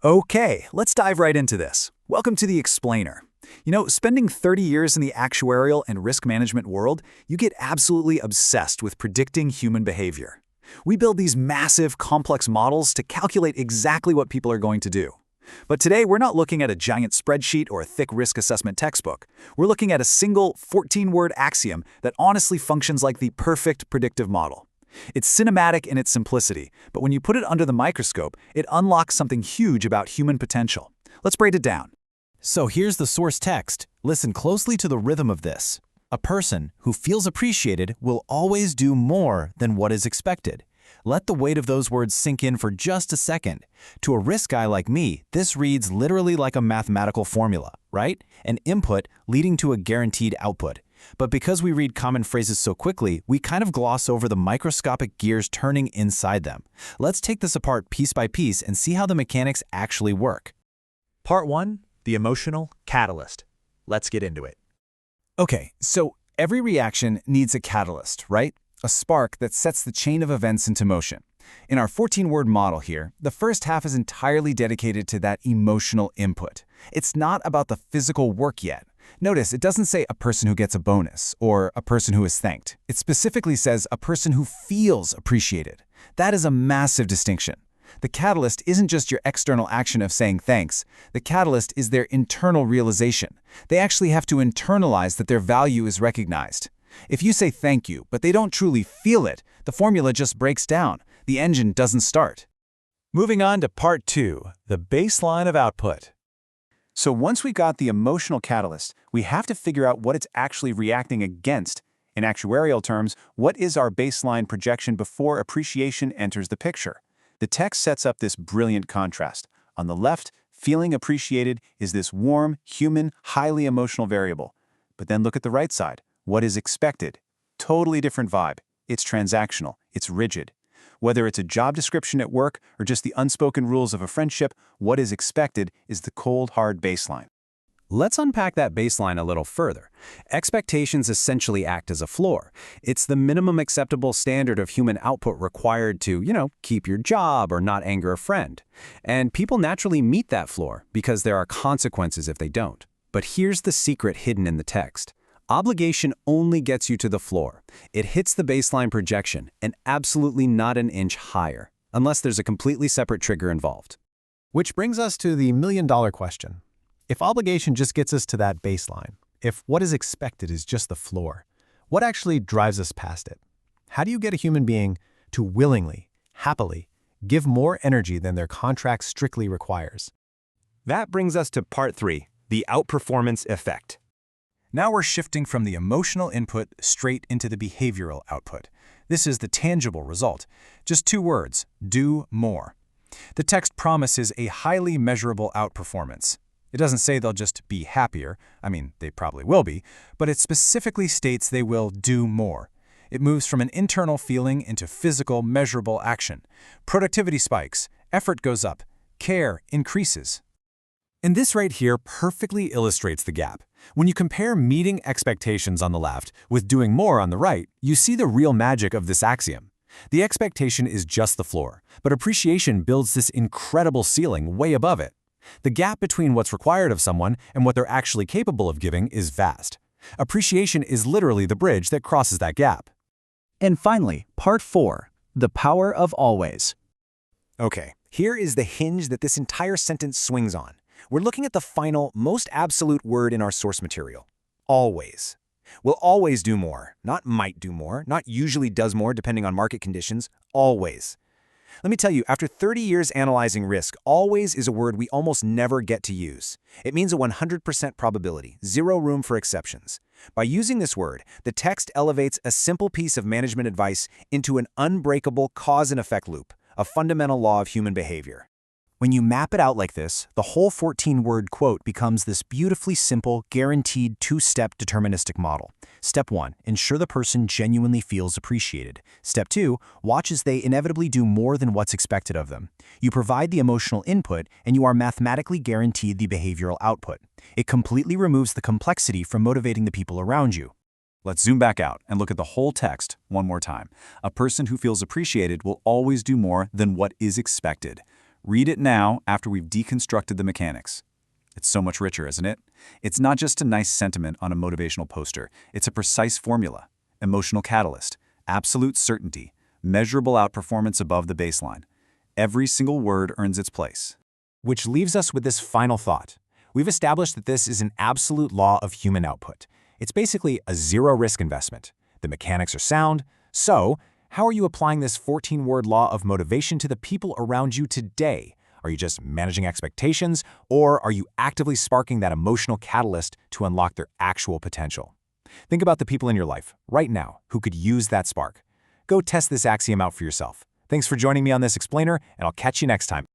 Okay, let's dive right into this. Welcome to the Explainer. Spending 30 years in the actuarial and risk management world, you get absolutely obsessed with predicting human behavior. We build these massive, complex models to calculate exactly what people are going to do. But today, we're not looking at a giant spreadsheet or a thick risk assessment textbook. We're looking at a single 14-word axiom that honestly functions like the perfect predictive model. It's cinematic in its simplicity, but when you put it under the microscope, it unlocks something huge about human potential. Let's break it down. So here's the source text. Listen closely to the rhythm of this. A person who feels appreciated will always do more than what is expected. Let the weight of those words sink in for just a second. To a risk guy like me, this reads literally like a mathematical formula, right? An input leading to a guaranteed output. But because we read common phrases so quickly, we kind of gloss over the microscopic gears turning inside them. Let's take this apart piece by piece and see how the mechanics actually work. Part 1, the emotional catalyst. Let's get into it. Okay, so every reaction needs a catalyst, right? A spark that sets the chain of events into motion. In our 14-word model here, the first half is entirely dedicated to that emotional input. It's not about the physical work yet. Notice it doesn't say a person who gets a bonus or a person who is thanked. It specifically says a person who feels appreciated. That is a massive distinction. The catalyst isn't just your external action of saying thanks. The catalyst is their internal realization. They actually have to internalize that their value is recognized. If you say thank you, but they don't truly feel it, the formula just breaks down. The engine doesn't start. Moving on to Part 2, the baseline of output. So once we've got the emotional catalyst, we have to figure out what it's actually reacting against. In actuarial terms, what is our baseline projection before appreciation enters the picture? The text sets up this brilliant contrast. On the left, feeling appreciated is this warm, human, highly emotional variable. But then look at the right side. What is expected? Totally different vibe. It's transactional. It's rigid. Whether it's a job description at work or just the unspoken rules of a friendship, what is expected is the cold, hard baseline. Let's unpack that baseline a little further. Expectations essentially act as a floor. It's the minimum acceptable standard of human output required to, keep your job or not anger a friend. And people naturally meet that floor because there are consequences if they don't. But here's the secret hidden in the text. Obligation only gets you to the floor. It hits the baseline projection and absolutely not an inch higher, unless there's a completely separate trigger involved. Which brings us to the million-dollar question. If obligation just gets us to that baseline, if what is expected is just the floor, what actually drives us past it? How do you get a human being to willingly, happily, give more energy than their contract strictly requires? That brings us to Part 3, the outperformance effect. Now we're shifting from the emotional input straight into the behavioral output. This is the tangible result. Just 2 words, do more. The text promises a highly measurable outperformance. It doesn't say they'll just be happier. They probably will be, but it specifically states they will do more. It moves from an internal feeling into physical, measurable action. Productivity spikes, effort goes up, care increases. And this right here perfectly illustrates the gap. When you compare meeting expectations on the left with doing more on the right, you see the real magic of this axiom. The expectation is just the floor, but appreciation builds this incredible ceiling way above it. The gap between what's required of someone and what they're actually capable of giving is vast. Appreciation is literally the bridge that crosses that gap. And finally, Part 4, the power of always. Okay, here is the hinge that this entire sentence swings on. We're looking at the final, most absolute word in our source material. Always. We'll always do more, not might do more, not usually does more depending on market conditions, always. Let me tell you, after 30 years analyzing risk, always is a word we almost never get to use. It means a 100% probability, zero room for exceptions. By using this word, the text elevates a simple piece of management advice into an unbreakable cause and effect loop, a fundamental law of human behavior. When you map it out like this, the whole 14-word quote becomes this beautifully simple, guaranteed 2-step deterministic model. Step 1, ensure the person genuinely feels appreciated. Step 2, watch as they inevitably do more than what's expected of them. You provide the emotional input, and you are mathematically guaranteed the behavioral output. It completely removes the complexity from motivating the people around you. Let's zoom back out and look at the whole text one more time. A person who feels appreciated will always do more than what is expected. Read it now after we've deconstructed the mechanics. It's so much richer, isn't it? It's not just a nice sentiment on a motivational poster. It's a precise formula. Emotional catalyst, absolute certainty, measurable outperformance above the baseline. Every single word earns its place. Which leaves us with this final thought. We've established that this is an absolute law of human output. It's basically a zero-risk investment. The mechanics are sound. So, how are you applying this 14-word law of motivation to the people around you today? Are you just managing expectations, or are you actively sparking that emotional catalyst to unlock their actual potential? Think about the people in your life, right now, who could use that spark. Go test this axiom out for yourself. Thanks for joining me on this explainer, and I'll catch you next time.